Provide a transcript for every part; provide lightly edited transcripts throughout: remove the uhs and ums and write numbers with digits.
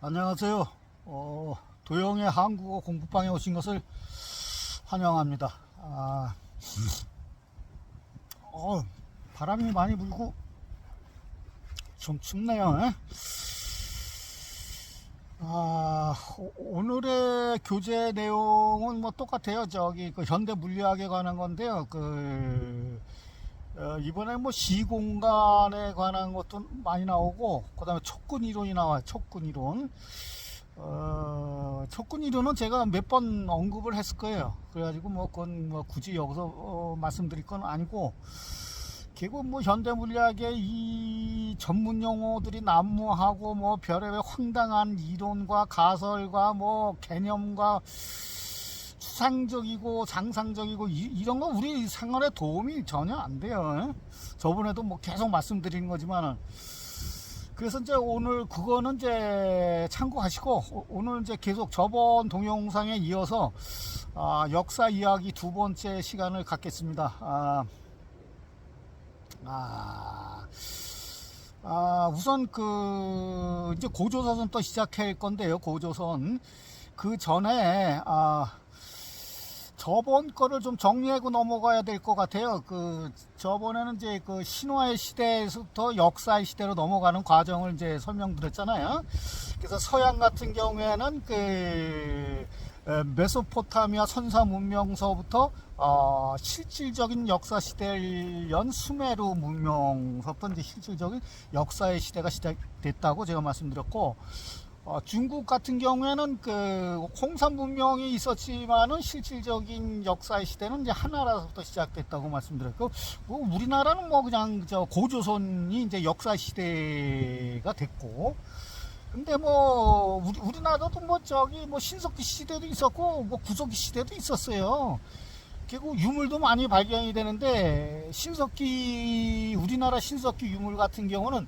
안녕하세요. 도영의 한국어 공부방에 오신 것을 환영합니다. 바람이 많이 불고 좀 춥네요. 오늘의 교재 내용은 뭐 똑같아요. 저기 그 현대 물리학에 관한 건데요. 이번에 뭐 시공간에 관한 것도 많이 나오고, 그 다음에 촉근 이론이 나와요. 촉근 이론. 촉근 이론은 제가 몇 번 언급을 했을 거예요. 그래가지고 뭐 그건 뭐 굳이 여기서 말씀드릴 건 아니고, 결국 뭐 현대 물리학의 이 전문 용어들이 난무하고 뭐 별의별 황당한 이론과 가설과 뭐 개념과 추상적이고 상상적이고 이런 거 우리 생활에 도움이 전혀 안 돼요. 저번에도 뭐 계속 말씀드리는 거지만은, 그래서 이제 오늘 그거는 이제 참고하시고, 오늘 이제 계속 저번 동영상에 이어서 역사 이야기 두 번째 시간을 갖겠습니다. 우선 이제 고조선부터 시작할 건데요. 고조선 그 전에 저번 거를 좀 정리하고 넘어가야 될 것 같아요. 저번에는 이제 그 신화의 시대에서부터 역사의 시대로 넘어가는 과정을 이제 설명드렸잖아요. 그래서 서양 같은 경우에는 메소포타미아 선사 문명서부터 실질적인 역사 시대를 연 수메르 문명서부터 이제 실질적인 역사의 시대가 시작됐다고 제가 말씀드렸고, 중국 같은 경우에는 홍산 문명이 있었지만은 실질적인 역사의 시대는 이제 한나라서부터 시작됐다고 말씀드렸고, 우리나라는 뭐 그냥 고조선이 이제 역사 시대가 됐고, 근데 뭐 우리나라도 뭐 신석기 시대도 있었고 뭐 구석기 시대도 있었어요. 결국 유물도 많이 발견이 되는데, 우리나라 신석기 유물 같은 경우는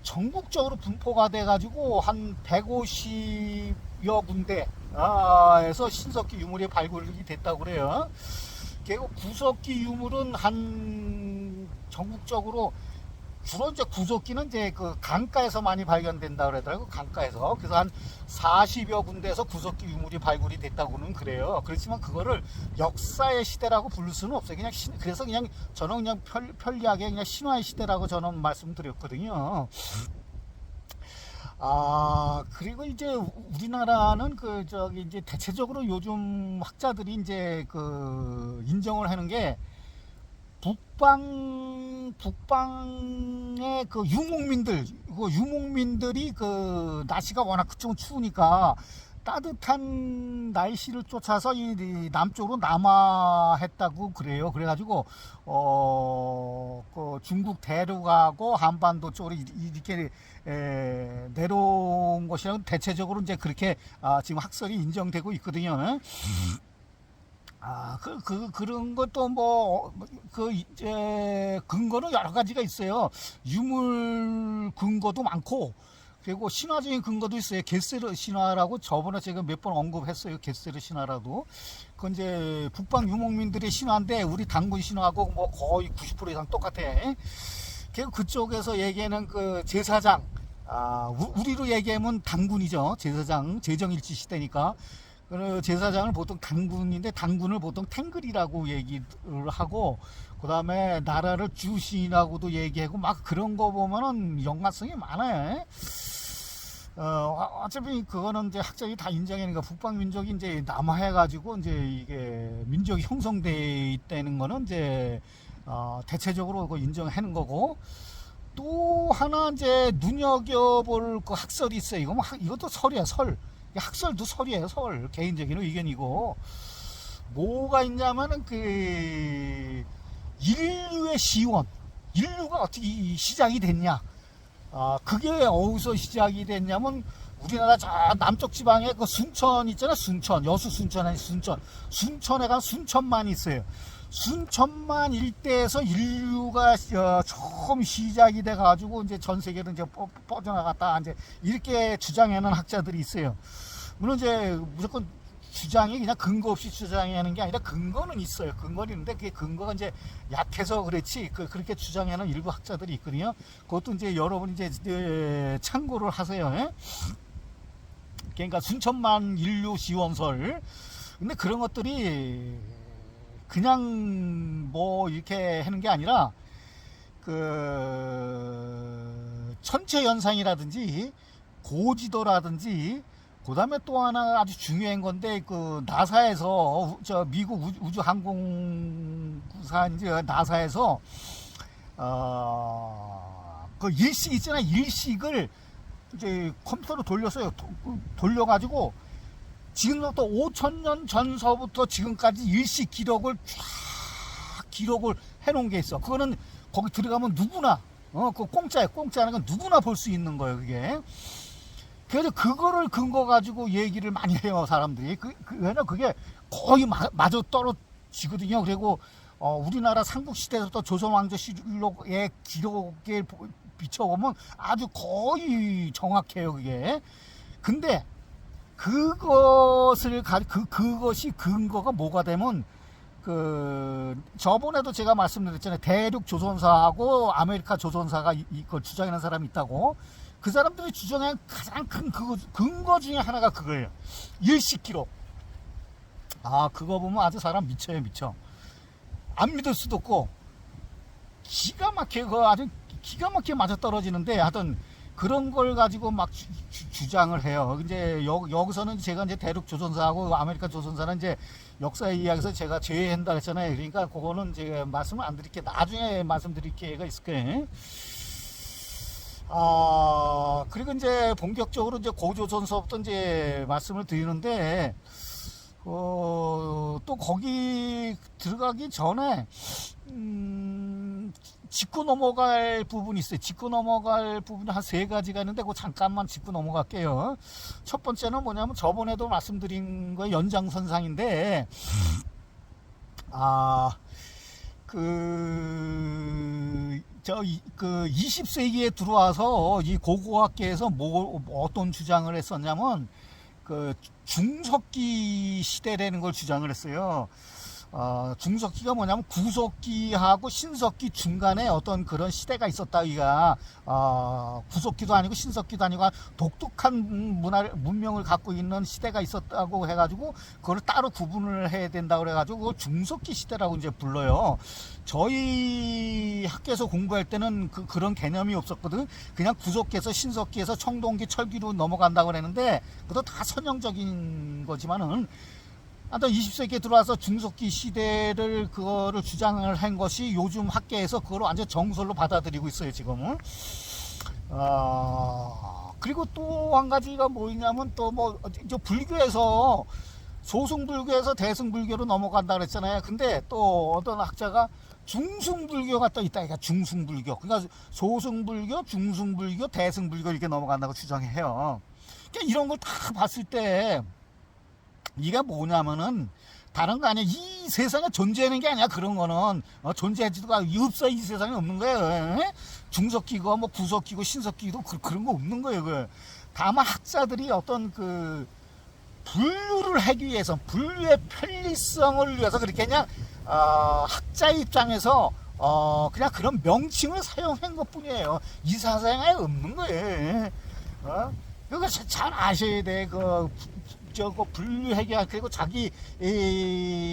전국적으로 분포가 돼가지고 한 150여 군데에서 신석기 유물이 발굴이 됐다고 그래요. 그리고 구석기 유물은 한 전국적으로, 주로 이제 구석기는 이제 강가에서 많이 발견된다 그러더라고요. 강가에서. 그래서 한 40여 군데에서 구석기 유물이 발굴이 됐다고는 그래요. 그렇지만 그거를 역사의 시대라고 부를 수는 없어요. 그래서 저는 그냥 편리하게 그냥 신화의 시대라고 저는 말씀드렸거든요. 그리고 이제 우리나라는 이제 대체적으로 요즘 학자들이 이제 인정을 하는 게, 북방의 유목민들이 날씨가 워낙 그쪽은 추우니까 따뜻한 날씨를 쫓아서 이 남쪽으로 남하했다고 그래요. 그래가지고 중국 대륙하고 한반도 쪽으로 이렇게 내려온 것이라고 대체적으로 이제 그렇게 지금 학설이 인정되고 있거든요. 그런 것도 이제 근거는 여러 가지가 있어요. 유물 근거도 많고, 그리고 신화적인 근거도 있어요. 게세르 신화라고 저번에 제가 몇 번 언급했어요. 게세르 신화라도. 그건 이제 북방 유목민들의 신화인데, 우리 단군 신화하고 뭐 거의 90% 이상 똑같아. 그리고 그쪽에서 얘기하는 제사장, 우리로 얘기하면 단군이죠. 제사장, 제정일치 시대니까. 제사장을 보통 단군인데, 단군을 보통 탱글이라고 얘기를 하고, 그 다음에 나라를 주신이라고도 얘기하고, 막 그런 거 보면은 연관성이 많아요. 어차피 그거는 이제 학자들이 다 인정하니까, 북방 민족이 이제 남하해가지고 이제 이게 민족이 형성돼 있다는 거는 이제 대체적으로 인정하는 거고, 또 하나 이제 눈여겨볼 학설이 있어요. 이것도 설이야, 설. 학설도 설이에요, 설. 개인적인 의견이고, 뭐가 있냐면은 인류의 시원, 인류가 어떻게 시작이 됐냐. 그게 어디서 시작이 됐냐면, 우리나라 저 남쪽 지방에 순천 있잖아. 여수 순천에 순천에 간 순천만 있어요. 순천만 일대에서 인류가 처음 시작이 돼가지고 이제 전 세계로 이제 뻗어나갔다, 이제 이렇게 주장하는 학자들이 있어요. 물론 이제 무조건 주장이 그냥 근거 없이 주장하는 게 아니라 근거는 있어요. 근거는 있는데 그게 근거가 이제 약해서 그렇지, 그렇게 주장하는 일부 학자들이 있거든요. 그것도 이제 여러분이 이제 참고를 하세요. 그러니까 순천만 인류 지원설. 근데 그런 것들이 그냥 뭐 이렇게 하는 게 아니라 그 천체 현상이라든지 고지도라든지, 그 다음에 또 하나 아주 중요한 건데, 그 나사에서, 저 미국 우주항공사인지 나사에서 그 일식 있잖아. 일식을 이제 컴퓨터로 돌렸어요. 돌려가지고 지금부터 5,000년 전서부터 지금까지 일식 기록을 쫙 기록을 해놓은 게 있어. 그거는 거기 들어가면 누구나, 그 공짜라는 건 누구나 볼 수 있는 거예요, 그게. 그래서 그거를 근거 가지고 얘기를 많이 해요, 사람들이. 왜냐면 그게 거의 마저 떨어지거든요. 그리고 우리나라 삼국시대에서부터 조선왕조실록의 기록에 비춰보면 아주 거의 정확해요, 그게. 근데 그것이 근거가 뭐가 되면, 저번에도 제가 말씀드렸잖아요. 대륙 조선사하고 아메리카 조선사가 이걸 주장하는 사람이 있다고. 그 사람들이 주장한 가장 큰 근거 중에 하나가 그거예요. 일식 기록. 그거 보면 아주 사람 미쳐요, 미쳐. 안 믿을 수도 없고, 기가 막히게, 아주 기가 막히게 맞아 떨어지는데, 하여튼, 그런 걸 가지고 막 주장을 해요. 이제 여기서는 제가 이제 대륙 조선사하고 아메리카 조선사는 이제 역사의 이야기에서 제가 제외한다 했잖아요. 그러니까 그거는 제가 말씀을 안 드릴게요. 나중에 말씀드릴 기회가 있을 거예요. 그리고 이제 본격적으로 이제 고조선서부터 이제 말씀을 드리는데, 또 거기 들어가기 전에, 짚고 넘어갈 부분이 있어요. 짚고 넘어갈 부분이 한 3가지가 있는데, 그거 잠깐만 짚고 넘어갈게요. 첫 번째는 뭐냐면, 저번에도 말씀드린 거의 연장선상인데, 20세기에 들어와서 이 고고학계에서 어떤 주장을 했었냐면, 중석기 시대라는 걸 주장을 했어요. 중석기가 뭐냐면 구석기하고 신석기 중간에 어떤 그런 시대가 있었다. 이가 구석기도 아니고 신석기도 아니고 독특한 문명을 갖고 있는 시대가 있었다고 해가지고 그걸 따로 구분을 해야 된다 그래가지고 그걸 중석기 시대라고 이제 불러요. 저희 학교에서 공부할 때는 그런 개념이 없었거든. 그냥 구석기에서 신석기에서 청동기 철기로 넘어간다고 그랬는데 그것도 다 선형적인 거지만은, 하여튼 20세기에 들어와서 중석기 시대를 그거를 주장을 한 것이 요즘 학계에서 그걸 완전 정설로 받아들이고 있어요, 지금은. 그리고 또 한 가지가 뭐냐면, 또 불교에서 소승불교에서 대승불교로 넘어간다 그랬잖아요. 근데 또 어떤 학자가 중승불교가 또 있다. 그러니까 중승불교. 그러니까 소승불교, 중승불교, 대승불교 이렇게 넘어간다고 주장해요. 그러니까 이런 걸 다 봤을 때 이게 뭐냐면은 다른 거 아니야. 이 세상에 존재하는 게 아니야. 그런 거는 존재하지도 없어. 이 세상에 없는 거예요. 중석기고 뭐 구석기고 신석기도 그런 거 없는 거예요. 다만 학자들이 어떤 분류를 하기 위해서, 분류의 편리성을 위해서 그렇게 그냥 학자 입장에서 그냥 그런 명칭을 사용한 것 뿐이에요. 이 세상에 없는 거예요. 그거 잘 아셔야 돼. 분류하기, 그리고 자기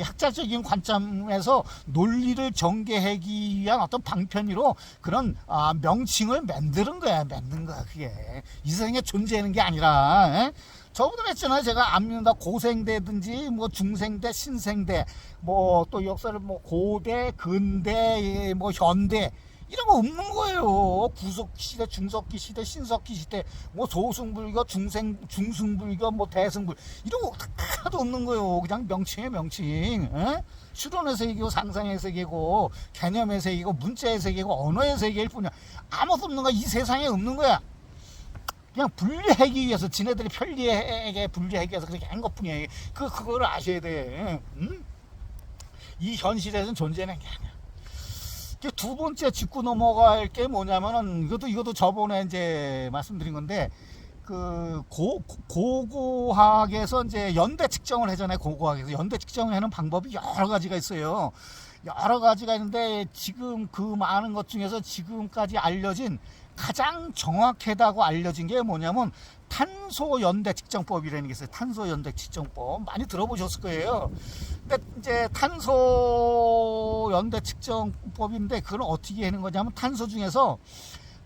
학자적인 관점에서 논리를 전개하기 위한 어떤 방편으로 그런 명칭을 만든 거야. 그게 이 세상에 존재하는 게 아니라. 저번에 했잖아요. 제가 안 믿는다. 고생대든지 뭐 중생대, 신생대, 뭐 또 역사를 뭐 고대, 근대, 뭐 현대 이런 거 없는 거예요. 구석기 시대, 중석기 시대, 신석기 시대, 뭐 소승불교, 중승불교, 뭐 대승불 이런 거 하나도 없는 거예요. 그냥 명칭이에요, 명칭. 추론의 세계고 상상의 세계고 개념의 세계고 문자의 세계고 언어의 세계일 뿐이야. 아무것도 없는 거야. 이 세상에 없는 거야. 그냥 분리하기 위해서, 지네들이 편리하게 분리하기 위해서 그렇게 한 것 뿐이에요. 그거를 아셔야 돼. 이 현실에서는 존재하는 게 아니야. 두 번째 짚고 넘어갈 게 뭐냐면은, 이것도 저번에 이제 말씀드린 건데, 고고학에서 이제 연대 측정을 하잖아요. 고고학에서 연대 측정을 하는 방법이 여러 가지가 있어요. 여러 가지가 있는데 지금 그 많은 것 중에서 지금까지 알려진 가장 정확하다고 알려진 게 뭐냐면 탄소 연대 측정법이라는 게 있어요. 탄소 연대 측정법 많이 들어보셨을 거예요. 근데 이제 탄소 연대 측정법인데 그걸 어떻게 하는 거냐면 탄소 중에서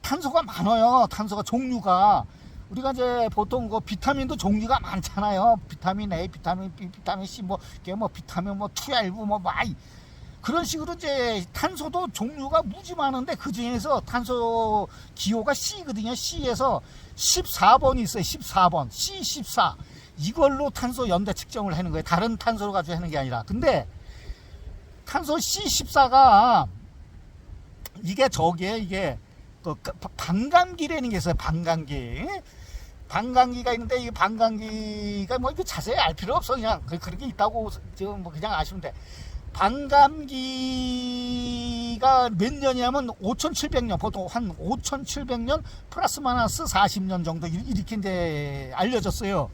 탄소가 많아요. 탄소가 종류가 우리가 이제 보통 그 비타민도 종류가 많잖아요. 비타민 A, 비타민 B, 비타민 C 뭐 이게 뭐 비타민 뭐 12 뭐 많이 그런 식으로 이제 탄소도 종류가 무지 많은데 그 중에서 탄소 기호가 C거든요. C에서 14번이 있어요. 14번. C14. 이걸로 탄소 연대 측정을 하는 거예요. 다른 탄소를 가지고 하는 게 아니라. 근데 탄소 C14가 이게 저기에 이게 그 반감기라는 게 있어요. 반감기. 반감기가 있는데 이 반감기가 뭐 이거 자세히 알 필요 없어. 그냥 그런 게 있다고 지금 뭐 그냥 아시면 돼. 반감기가 몇 년이냐면 5700년 보통 한 5700년 플러스 마이너스 40년 정도 이렇게 이제 알려졌어요.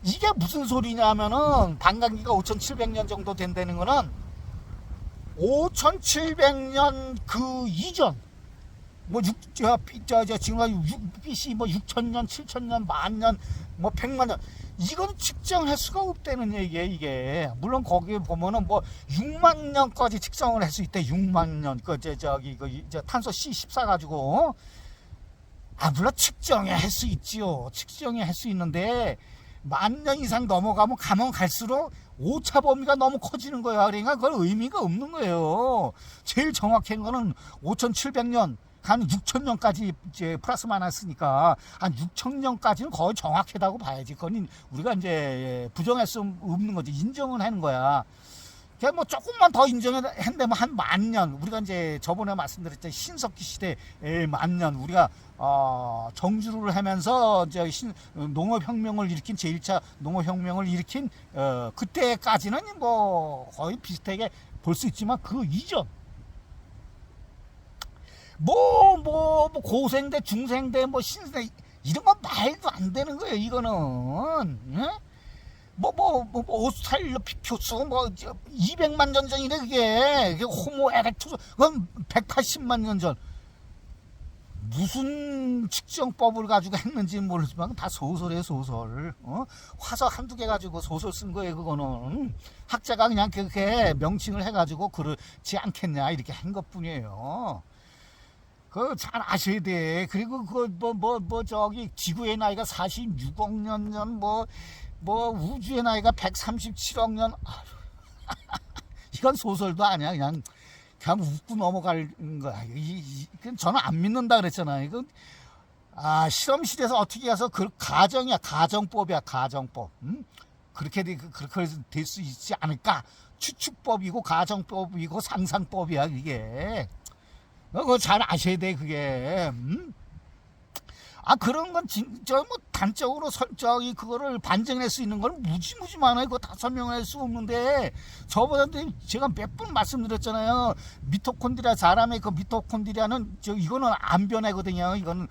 이게 무슨 소리냐면은 반감기가 5700년 정도 된다는 거는 5700년 그 이전 뭐 지금 BC 뭐 6000년, 7000년, 만년, 뭐 100만년 이건 측정할 수가 없다는 얘기예요. 이게 물론 거기 보면은 뭐 6만 년까지 측정을 할 수 있대. 6만 년 그 저기 그 탄소 C14 가지고 물론 측정해 할 수 있지요. 측정해 할 수 있는데 만 년 이상 넘어가면 가면 갈수록 오차 범위가 너무 커지는 거야. 그러니까 그건 의미가 없는 거예요. 제일 정확한 거는 5700년 한 6000년까지 이제 플러스 마이너스니까 한 6000년까지는 거의 정확하다고 봐야지. 그건 우리가 이제 부정할 수 없는 거지. 인정은 하는 거야. 그냥 뭐 조금만 더 인정을 한다면 한 만년. 우리가 이제 저번에 말씀드렸죠. 신석기 시대의 만년. 우리가 정주를 하면서 이제 농업혁명을 일으킨 제1차 농업혁명을 일으킨 그때까지는 뭐 거의 비슷하게 볼 수 있지만 그 이전. 뭐 고생대, 중생대, 뭐 신생대 이런 건 말도 안 되는 거예요. 이거는 오스트랄로피큐스 뭐 200만 년 전이네 그게 호모 에렉투스 그건 180만 년 전. 무슨 측정법을 가지고 했는지 모르지만 다 소설이에요. 소설. 화석 한두 개 가지고 소설 쓴 거예요. 그거는 학자가 그냥 그렇게 명칭을 해가지고 그렇지 않겠냐 이렇게 한 것뿐이에요. 그거 잘 아셔야 돼. 그리고 저기 지구의 나이가 46억 년 전 뭐 우주의 나이가 137억 년. 이건 소설도 아니야. 그냥 웃고 넘어갈 거야. 저는 안 믿는다 그랬잖아요. 이건 실험실에서 어떻게 해서 그 가정이야. 가정법이야. 가정법. 그렇게 될 수 있지 않을까. 추측법이고 가정법이고 상상법이야. 이게. 그거 잘 아셔야 돼. 그게. 그런 건 진짜 뭐 단적으로 저기 그거를 반증할 수 있는 건 무지 많아요. 그거 다 설명할 수 없는데 저번에 제가 몇 번 말씀드렸잖아요. 미토콘드리아 사람의 그 미토콘드리아는 이거는 안 변하거든요. 이거는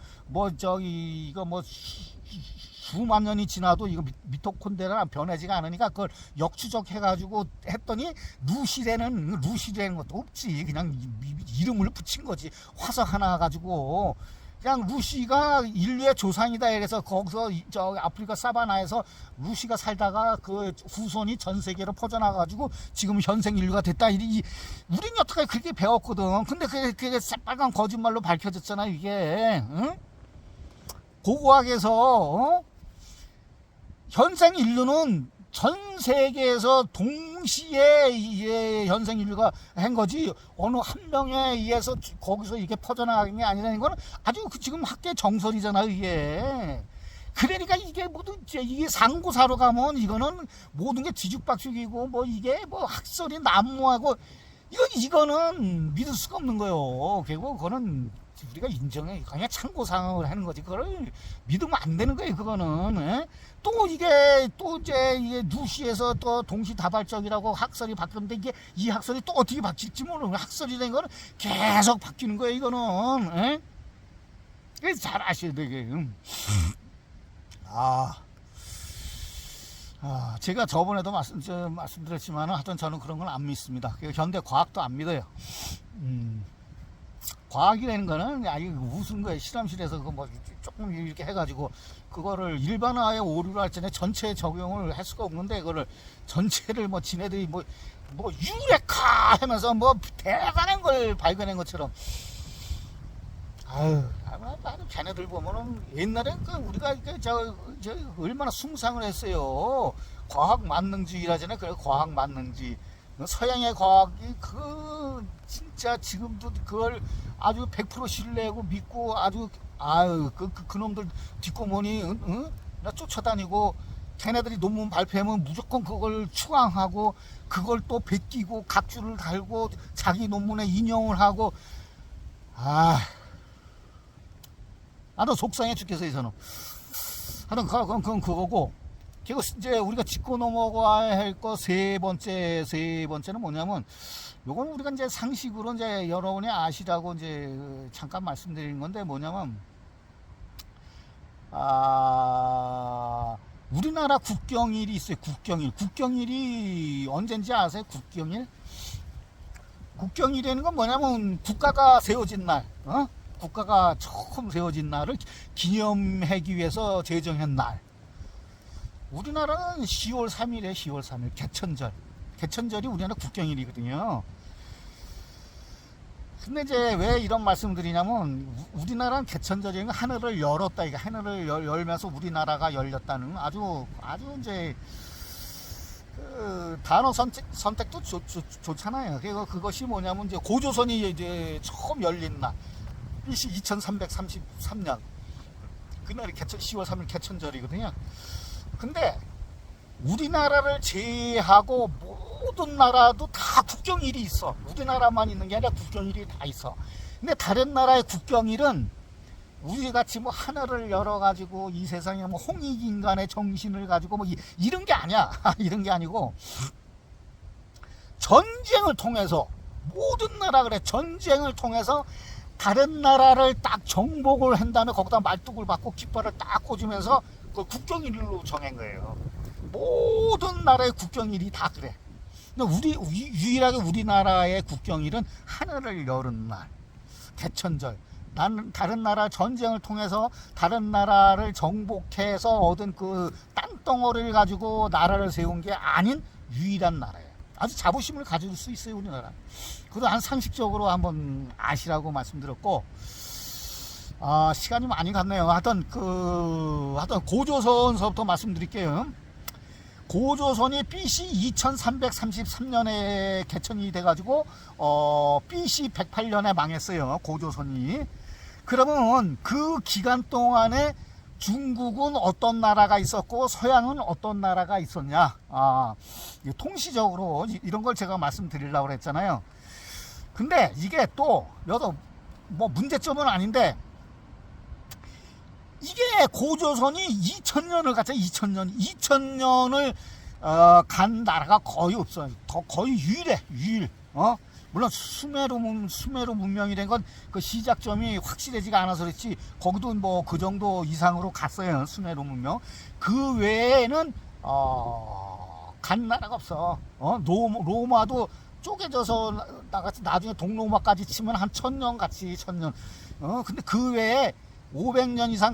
이거 수만 년이 지나도 이거 미토콘드리아는 변하지가 않으니까 그걸 역추적해가지고 했더니 루시라는 것도 없지. 그냥 이름을 붙인 거지. 화석 하나 가지고. 그냥 루시가 인류의 조상이다. 이래서 거기서 아프리카 사바나에서 루시가 살다가 그 후손이 전 세계로 퍼져나가지고 지금 현생 인류가 됐다. 우린 여태까지 그렇게 배웠거든. 근데 그게 새빨간 거짓말로 밝혀졌잖아. 이게. 응? 고고학에서 현생 인류는 전 세계에서 동시에 현생 인류가 한 거지 어느 한 명에 의해서 거기서 이게 퍼져나가는 게 아니라는 거는 아주 지금 학계 정설이잖아요. 이게. 그러니까 이게 이게 상고사로 가면 이거는 모든 게 뒤죽박죽이고 이게 학설이 난무하고 이거는 믿을 수가 없는 거예요. 결국 그거는 우리가 인정해. 그냥 참고사항을 하는 거지. 그걸 믿으면 안 되는 거예요. 그거는. 에? 또 이게 루시에서 또 동시다발적이라고 학설이 바뀌었는데 이 학설이 또 어떻게 바뀔지 모르는 학설이라는 거는 계속 바뀌는 거예요. 이거는. 에? 그래서 잘 아셔야 돼. 제가 저번에도 말씀드렸지만 하여튼 저는 그런 건 안 믿습니다. 현대 과학도 안 믿어요. 과학이라는 거는 이게 무슨 거예요. 실험실에서 뭐 조금 이렇게 해가지고 그거를 일반화의 오류를 할 때는 전체에 적용을 할 수가 없는데 그거를 전체를 뭐 지네들이 뭐 유레카 하면서 뭐 대단한 걸 발견한 것처럼 아유 걔네들 보면은 옛날엔 우리가 저 얼마나 숭상을 했어요. 과학 만능주의라잖아요. 그래 과학 만능주의. 서양의 과학이 진짜 지금도 그걸 아주 100% 신뢰하고 믿고 아주 그놈들 뒷고문이 나 쫓아다니고 걔네들이 논문 발표하면 무조건 그걸 추앙하고 그걸 또 베끼고 각주를 달고 자기 논문에 인용을 하고 나도 속상해 죽겠어요 저는. 하여튼 그건 그거고. 그리고 이제 우리가 짚고 넘어가야 할 거 세 번째는 뭐냐면 요건 우리가 이제 상식으로 이제 여러분이 아시라고 이제 잠깐 말씀드리는 건데 뭐냐면 우리나라 국경일이 있어요. 국경일이 언젠지 아세요? 국경일이라는 건 뭐냐면 국가가 세워진 날, 국가가 처음 세워진 날을 기념하기 위해서 제정한 날. 우리나라는 10월 3일에 10월 3일 개천절이 우리나라 국경일이거든요. 근데 이제 왜 이런 말씀드리냐면 우리나라는 개천절이 하늘을 열었다. 이게 하늘을 열면서 우리나라가 열렸다는 아주 이제 그 단어 선택도 좋잖아요. 그것이 뭐냐면 이제 고조선이 이제 처음 열린 날 BC 2333년 그날이 10월 3일 개천절이거든요. 근데 우리나라를 제외하고 모든 나라도 다 국경일이 있어. 우리나라만 있는 게 아니라 국경일이 다 있어. 근데 다른 나라의 국경일은 우리 같이 뭐 하늘을 열어가지고 이 세상에 뭐 홍익인간의 정신을 가지고 뭐 이런 게 아니야. 이런 게 아니고 전쟁을 통해서 모든 나라 그래 전쟁을 통해서 다른 나라를 딱 정복을 한 다음에 거기다 말뚝을 받고 깃발을 딱 꽂으면서 그 국경일로 정한 거예요. 모든 나라의 국경일이 다 그래. 근데 유일하게 우리나라의 국경일은 하늘을 여는 날, 개천절. 다른 나라 전쟁을 통해서 다른 나라를 정복해서 얻은 그 땅덩어리를 가지고 나라를 세운 게 아닌 유일한 나라예요. 아주 자부심을 가질 수 있어요, 우리나라. 그것도 한 상식적으로 한번 아시라고 말씀드렸고, 시간이 많이 갔네요. 하여튼 고조선서부터 말씀드릴게요. 고조선이 BC 2333년에 개천이 돼가지고 BC 108년에 망했어요. 고조선이. 그러면 그 기간 동안에 중국은 어떤 나라가 있었고 서양은 어떤 나라가 있었냐? 통시적으로 이런 걸 제가 말씀드리려고 했잖아요. 근데 이게 또 여기서 뭐 문제점은 아닌데 이게 고조선이 2000년을 갔잖아요. 2000년을 간 나라가 거의 없어요. 거의 유일. 물론 수메르 문명이 된 건 그 시작점이 확실하지가 않아서 그렇지 거기도 뭐 그 정도 이상으로 갔어요. 수메르 문명. 그 외에는 간 나라가 없어. 로마도 쪼개져서 나중에 동로마까지 치면 한 1000년 같이 1000년. 근데 그 외에 500년 이상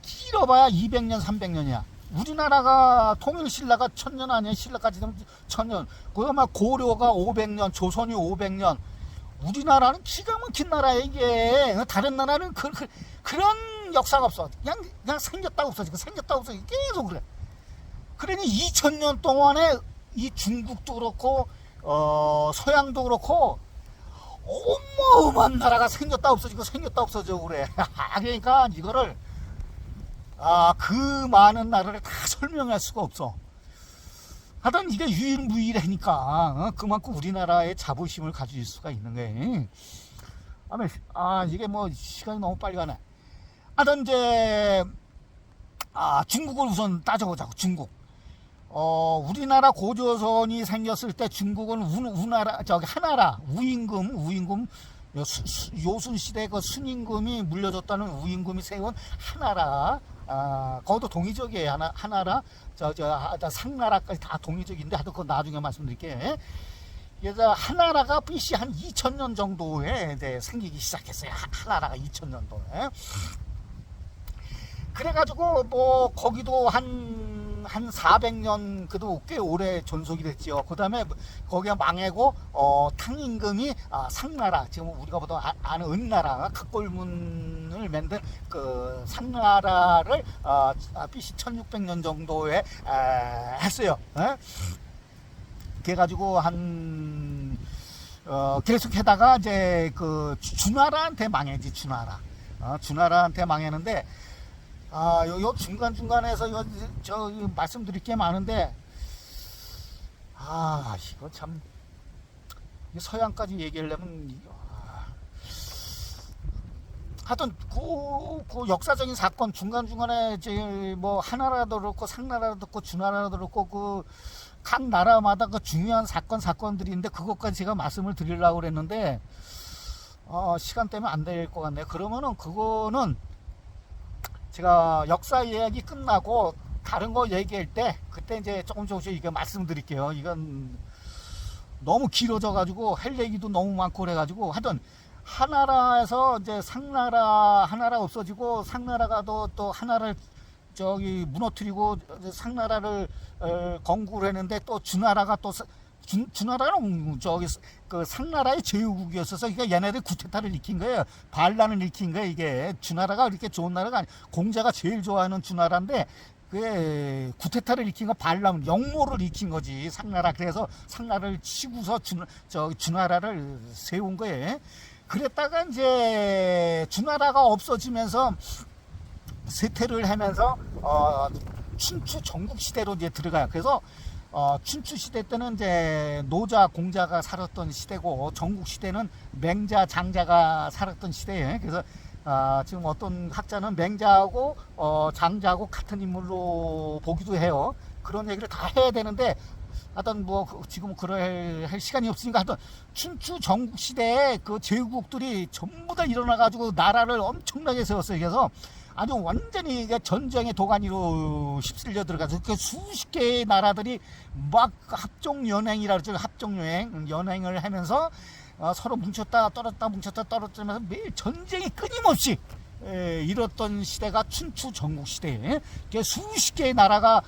길어봐야 200년 300년이야. 우리나라가 통일신라가 1000년 아니야. 신라까지 되면 1000년. 그야말로 고려가 500년, 조선이 500년. 우리나라는 기가 막힌 나라야 이게. 다른 나라는 그런 역사가 없어. 그냥 생겼다고 없어지고 생겼다고 없어지고 계속 그래. 그러니 2000년 동안에 이 중국도 그렇고 서양도 그렇고 어마어마한 나라가 생겼다 없어지고 생겼다 없어져 그래. 그러니까 이거를 그 많은 나라를 다 설명할 수가 없어. 하여튼 이게 유일무이하니까 그만큼 우리나라의 자부심을 가질 수가 있는 거예요. 이게 뭐 시간이 너무 빨리 가네. 하여튼 이제 중국을 우선 따져보자고. 중국. 우리나라 고조선이 생겼을 때 중국은 하나라 우임금 요순 시대 그 순임금이 물려줬다는 우임금이 세운 하나라, 거기도 동의적이에요. 하나라, 상나라까지 다 동의적인데, 하여튼 그거 나중에 말씀드릴게요. 그래서 하나라가 BC 한 2000년 정도에 이제 생기기 시작했어요. 하나라가 2000년도에. 그래가지고 뭐 거기도 한 400년 그래도 꽤 오래 존속이 됐죠. 그 다음에 거기가 망하고 탕임금이 상나라, 지금 우리가 보통 아는 은나라, 각골문을 만든 그 상나라를 BC 1600년 정도에 했어요. 그래가지고 계속 하다가 이제 그 주나라한테 망해지. 주나라한테 망했는데, 요 중간중간에서 저 말씀드릴 게 많은데, 이거 참, 서양까지 얘기하려면, 하여튼, 그 역사적인 사건, 중간중간에 이제 뭐, 하나라도 그렇고, 상나라도 그렇고, 주나라도 그렇고, 각 나라마다 그 중요한 사건들이 있는데, 그것까지 제가 말씀을 드리려고 그랬는데, 시간 때문에 안 될 것 같네요. 그러면은, 그거는, 제가 역사 이야기 끝나고 다른 거 얘기할 때 그때 이제 조금씩 이거 말씀드릴게요. 이건 너무 길어져 가지고 할 얘기도 너무 많고 그래 가지고, 하여튼 하나라에서 이제 상나라 하나라 없어지고, 상나라가 또 하나를 저기 무너뜨리고 상나라를 건국을 했는데, 또 주나라가 또 주나라는 저기 그 상나라의 제후국이었어서, 그러니까 얘네들 구테타를 일으킨 거예요. 반란을 일으킨 거예요. 이게 주나라가 그렇게 좋은 나라가 아니, 공자가 제일 좋아하는 주나라인데 그 구테타를 일으킨 거, 반란, 역모를 일으킨 거지 상나라. 그래서 상나라를 치고서 주나라를 세운 거예요. 그랬다가 이제 주나라가 없어지면서 쇠퇴를 하면서 춘추 전국 시대로 이제 들어가요. 그래서 춘추 시대 때는 이제 노자, 공자가 살았던 시대고, 전국 시대는 맹자, 장자가 살았던 시대예요. 그래서 지금 어떤 학자는 맹자하고 장자하고 같은 인물로 보기도 해요. 그런 얘기를 다 해야 되는데, 하여튼 뭐 지금 그럴 할 시간이 없으니까, 하여튼 춘추 전국 시대에 그 제국들이 전부 다 일어나가지고 나라를 엄청나게 세웠어요. 그래서 아주 완전히 전쟁의 도가니로 휩쓸려 들어가서 그 수십 개의 나라들이 막 합종연행이라 그러죠. 연행을 하면서 서로 뭉쳤다 떨어졌다 뭉쳤다 떨어지면서 매일 전쟁이 끊임없이 이뤘던 시대가 춘추 전국 시대에, 수십 개의 나라가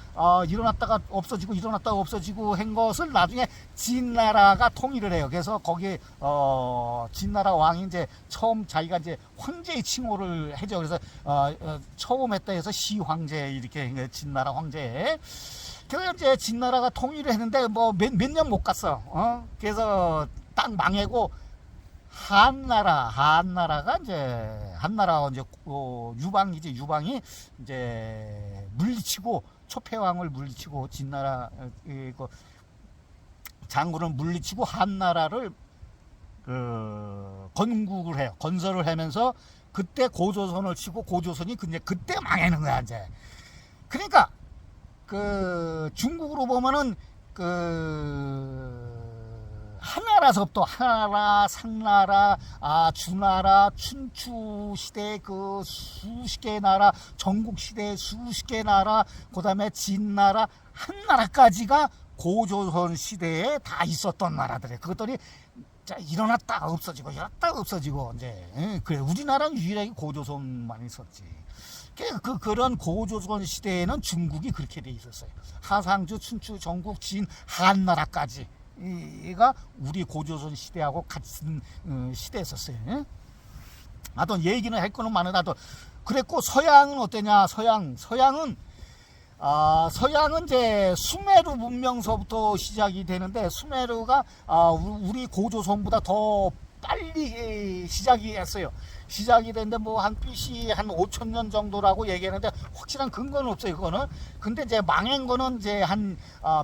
일어났다가 없어지고 일어났다가 없어지고 한 것을 나중에 진나라가 통일을 해요. 그래서 거기에 진나라 왕이 이제 처음 자기가 이제 황제의 칭호를 해죠. 그래서 처음 했다 해서 시황제, 이렇게 진나라 황제. 그래서 이제 진나라가 통일을 했는데 뭐 몇 년 못 갔어. 그래서 딱 망하고 한나라가 이제 유방이 이제 물리치고, 초패왕을 물리치고, 진나라 그 장군을 물리치고 한나라를 건국을 해요. 건설을 하면서 그때 고조선을 치고, 고조선이 그때 망하는 거야 이제. 그러니까 그 중국으로 보면은 하나라서부터 하나라, 상나라, 주나라, 춘추 시대 그 수십 개의 나라, 전국 시대 수십 개의 나라, 그다음에 진나라, 한나라까지가 고조선 시대에 다 있었던 나라들이에요. 그것들이 일어났다 없어지고 이제. 그래, 우리나라는 유일하게 고조선만 있었지. 그런 고조선 시대에는 중국이 그렇게 돼 있었어요. 하상주, 춘추, 전국, 진, 한나라까지. 이가 우리 고조선 시대하고 같은 시대였었어요. 하여튼 얘기는 할 거는 많으나도 그랬고, 서양은 어떠냐? 서양은 이제 수메르 문명서부터 시작이 되는데, 수메르가 우리 고조선보다 더 빨리 시작이 했어요. 시작이 됐는데 뭐 한 BC 한 5,000년 정도라고 얘기하는데 확실한 근거는 없어요, 그거는. 근데 이제 망한 거는 이제 한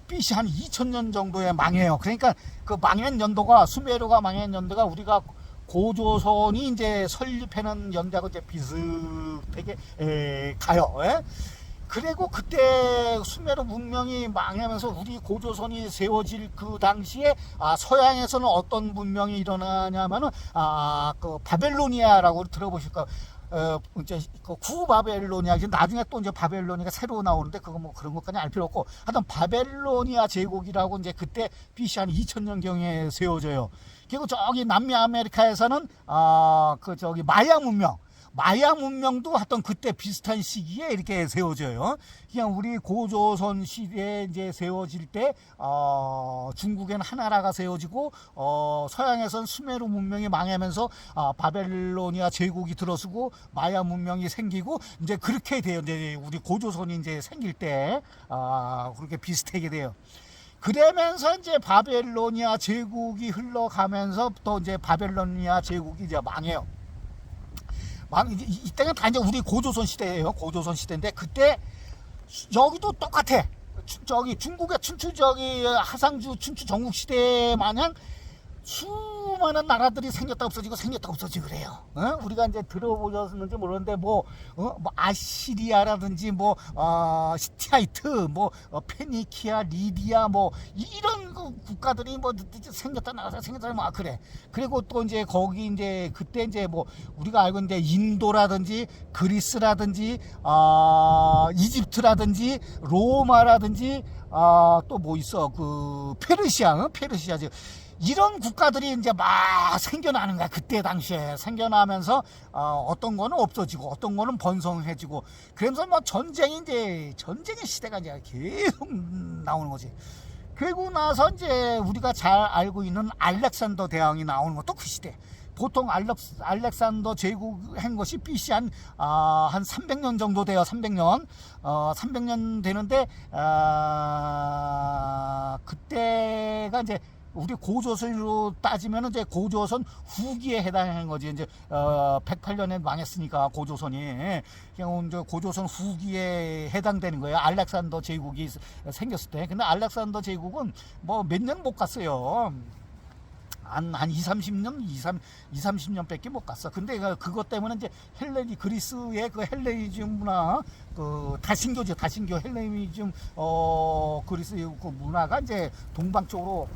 BC 한 2,000년 정도에 망해요. 그러니까 그 망한 연도가, 수메르가 망한 연도가 우리가 고조선이 이제 설립하는 연도하고 이제 비슷하게 가요. 그리고 그때 수메르 문명이 망하면서 우리 고조선이 세워질 그 당시에 서양에서는 어떤 문명이 일어나냐면은 그 바벨로니아라고 들어보실까? 이제 그 구바벨로니아, 나중에 또 이제 바벨로니아가 새로 나오는데 그거 뭐 그런 것까지 알 필요 없고, 하여튼 바벨로니아 제국이라고 이제 그때 BC 한 2000년 경에 세워져요. 그리고 저기 남미 아메리카에서는 그 저기 마야 문명도 하여튼 그때 비슷한 시기에 이렇게 세워져요. 그냥 우리 고조선 시대에 이제 세워질 때, 중국에는 하나라가 세워지고, 서양에선 수메르 문명이 망하면서, 바벨로니아 제국이 들어서고, 마야 문명이 생기고, 이제 그렇게 돼요. 이제 우리 고조선이 이제 생길 때, 그렇게 비슷하게 돼요. 그러면서 이제 바벨로니아 제국이 흘러가면서 또 이제 바벨로니아 제국이 이제 망해요. 이때는 다 이제 우리 고조선 시대예요. 고조선 시대인데 그때 여기도 똑같아. 저기 중국의 춘추 저기 하상주 춘추 전국 시대 마냥 수많은 나라들이 생겼다 없어지고 생겼다 없어지고 그래요. 우리가 이제 들어보셨는지 모르는데 뭐 아시리아라든지 히타이트 페니키아 리디아 이런 국가들이 생겼다 나가서 생겼다 그래. 그리고 또 이제 거기 이제 그때 이제 우리가 알고 있는데 인도라든지 그리스라든지 이집트라든지 로마라든지 또 뭐 있어 그 페르시아지. 이런 국가들이 이제 막 생겨나는 거야. 그때 당시에 생겨나면서 어떤 거는 없어지고 어떤 거는 번성해지고, 그러면서 전쟁의 시대가 이제 계속 나오는 거지. 그리고 나서 이제 우리가 잘 알고 있는 알렉산더 대왕이 나오는 것도 그 시대. 보통 알렉산더 제국 한 것이 BC 한 300년 정도 돼요. 300년. 300년 되는데, 그때가 이제 우리 고조선으로 따지면 이제 고조선 후기에 해당하는 거지. 이제 108년에 망했으니까 고조선이 그냥 이제 고조선 후기에 해당되는 거예요. 알렉산더 제국이 생겼을 때. 근데 알렉산더 제국은 몇 년 못 갔어요. 한 30년 밖에 못 갔어. 근데 그것 때문에 이제 그리스의 그 헬레니즘 문화, 그 다신교 헬레니즘, 그리스 그 문화가 이제 동방 쪽으로,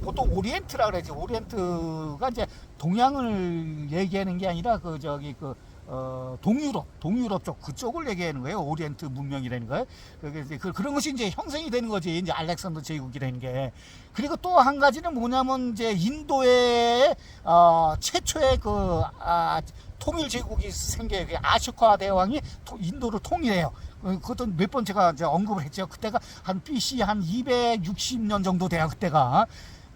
보통 오리엔트라 그러지. 오리엔트가 이제 동양을 얘기하는 게 아니라 동유럽 쪽 그쪽을 얘기하는 거예요. 오리엔트 문명이라는 거예요. 그런 것이 이제 형성이 되는 거지. 이제 알렉산더 제국이라는 게. 그리고 또 한 가지는 뭐냐면 이제 인도의 최초의 통일 제국이 생겨요. 아쇼카 대왕이 인도를 통일해요. 그것도 몇 번 제가 이제 언급을 했죠. 그때가 한 BC 한 260년 정도 돼요. 그때가.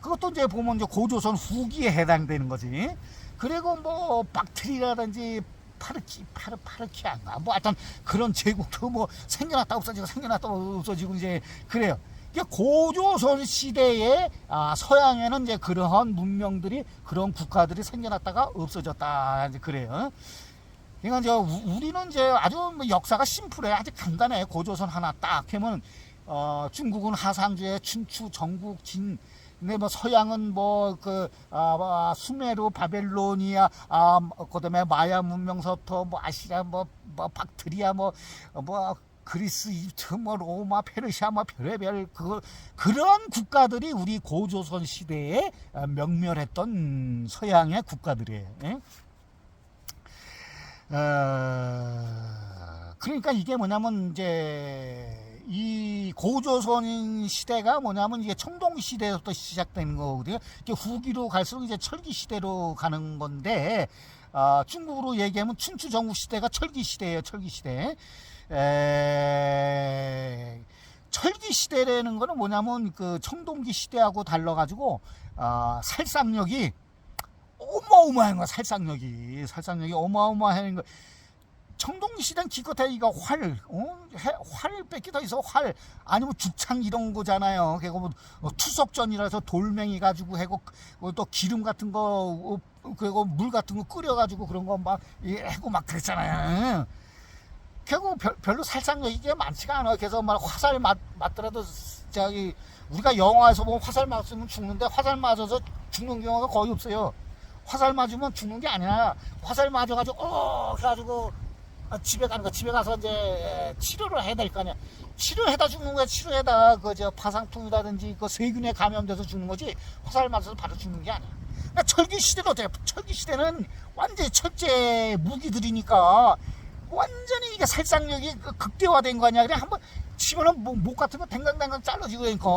그것도 이제 보면 이제 고조선 후기에 해당되는 거지. 그리고 박트리라든지 파르키아인가 하여튼 그런 제국도 생겨났다 없어지고 이제 그래요. 이게 고조선 시대에 서양에는 이제 그러한 문명들이, 그런 국가들이 생겨났다가 없어졌다 이제 그래요. 그러니까 이제 우리는 이제 아주 역사가 심플해. 아주 간단해. 고조선 하나 딱 하면 중국은 하상주의 춘추 전국 진. 근데 서양은 수메르, 바벨로니아, 그다음에 마야 문명서부터 아시리아, 박트리아, 그리스, 이집트, 로마, 페르시아, 별의별 그런 국가들이 우리 고조선 시대에 명멸했던 서양의 국가들이에요. 그러니까 이게 뭐냐면 이제 이 고조선 시대가 뭐냐면 이게 청동 시대부터 시작되는 거거든요. 후기로 갈수록 이제 철기 시대로 가는 건데, 중국으로 얘기하면 춘추 전국 시대가 철기 시대예요. 철기 시대. 철기 시대라는 거는 뭐냐면 그 청동기 시대하고 달라가지고 살상력이 어마어마한 거야. 살상력이 어마어마한 거. 청동기 시대는 기껏해 이거 활을 뺏기 더 있어. 활 아니면 죽창 이런 거잖아요. 그리고 투석전이라서 돌멩이 가지고 하고 또 기름 같은 거 그리고 물 같은 거 끓여 가지고 그런 거 하고 그랬잖아요. 결국 별로 살상력이 많지가 않아. 그래서 화살 맞더라도 우리가 영화에서 보면 화살 맞으면 죽는데, 화살 맞아서 죽는 경우가 거의 없어요. 화살 맞으면 죽는 게 아니라 화살 맞아가지고 그래가지고 집에 가는 거, 집에 가서 이제 치료를 해야 될 거 아니야. 치료해다 죽는 거야. 치료해다 그 저 파상풍이라든지 그 세균에 감염돼서 죽는 거지, 화살 맞아서 바로 죽는 게 아니야. 그러니까 철기 시대도 어때? 철기 시대는 완전히 철제 무기들이니까 완전히 이게 살상력이 극대화된 거 아니야. 그냥 한번 치면은 목 같은 거 댕강댕강 잘라지고 그러니까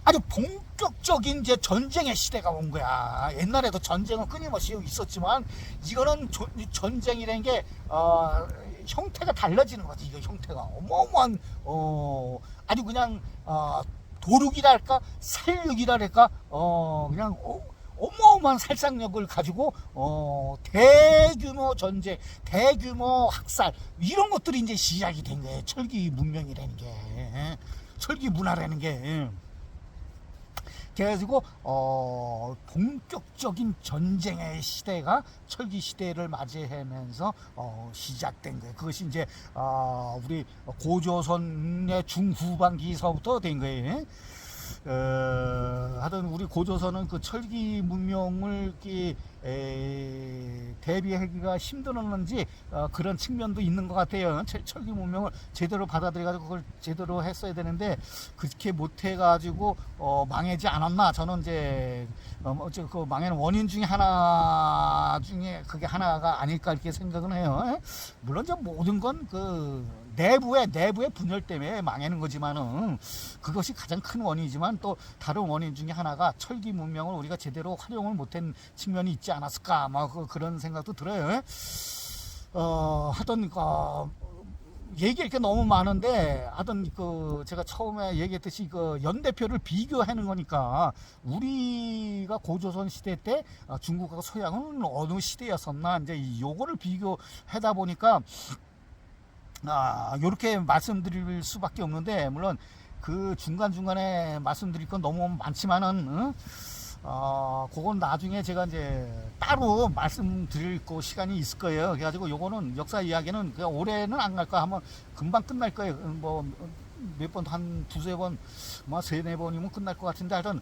아주 본격적인 이제 전쟁의 시대가 온 거야. 옛날에도 전쟁은 끊임없이 있었지만 이거는 전쟁이라는 게 형태가 달라지는 거지. 이거 형태가 어마어마한 아주 그냥 도륙이랄까 살육이랄까 그냥 어마어마한 살상력을 가지고 대규모 전쟁, 대규모 학살 이런 것들이 이제 시작이 된 거예요. 철기 문명이라는 게, 철기 문화라는 게. 그래가지고 본격적인 전쟁의 시대가 철기 시대를 맞이하면서 시작된 거예요. 그것이 이제 우리 고조선의 중후반기서부터 된 거예요. 하여튼 우리 고조선은 그 철기 문명을 대비하기가 힘들었는지 그런 측면도 있는 것 같아요. 철기 문명을 제대로 받아들여가지고 그걸 제대로 했어야 되는데 그렇게 못해가지고 망하지 않았나. 저는 이제 그 망하는 원인 중에 하나 중에 그게 하나가 아닐까 이렇게 생각은 해요. 물론 이제 모든 건 그 내부의 분열 때문에 망하는 거지만은 그것이 가장 큰 원인이지만 또 다른 원인 중에 하나가 철기 문명을 우리가 제대로 활용을 못한 측면이 있지 않았을까, 그런 생각도 들어요. 하여튼 얘기할 게 너무 많은데, 하여튼 제가 처음에 얘기했듯이 연대표를 비교하는 거니까 우리가 고조선 시대 때 중국하고 서양은 어느 시대였었나 이제 요거를 비교하다 보니까 요렇게 말씀드릴 수밖에 없는데, 물론 그 중간중간에 말씀드릴 건 너무 많지만은 그건 나중에 제가 이제 따로 말씀드릴 시간이 있을 거예요. 그래가지고 요거는 역사 이야기는 그냥 올해는 안 갈 거야. 한번 금방 끝날 거예요. 뭐 몇 번, 한 두세 번, 세네 번이면 끝날 것 같은데, 하여튼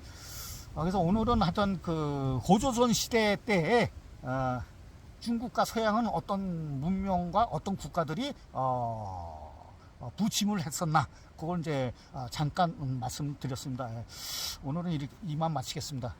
그래서 오늘은 하여튼 그 고조선 시대 때 중국과 서양은 어떤 문명과 어떤 국가들이 부침을 했었나, 그걸 이제 잠깐 말씀드렸습니다. 오늘은 이만 마치겠습니다.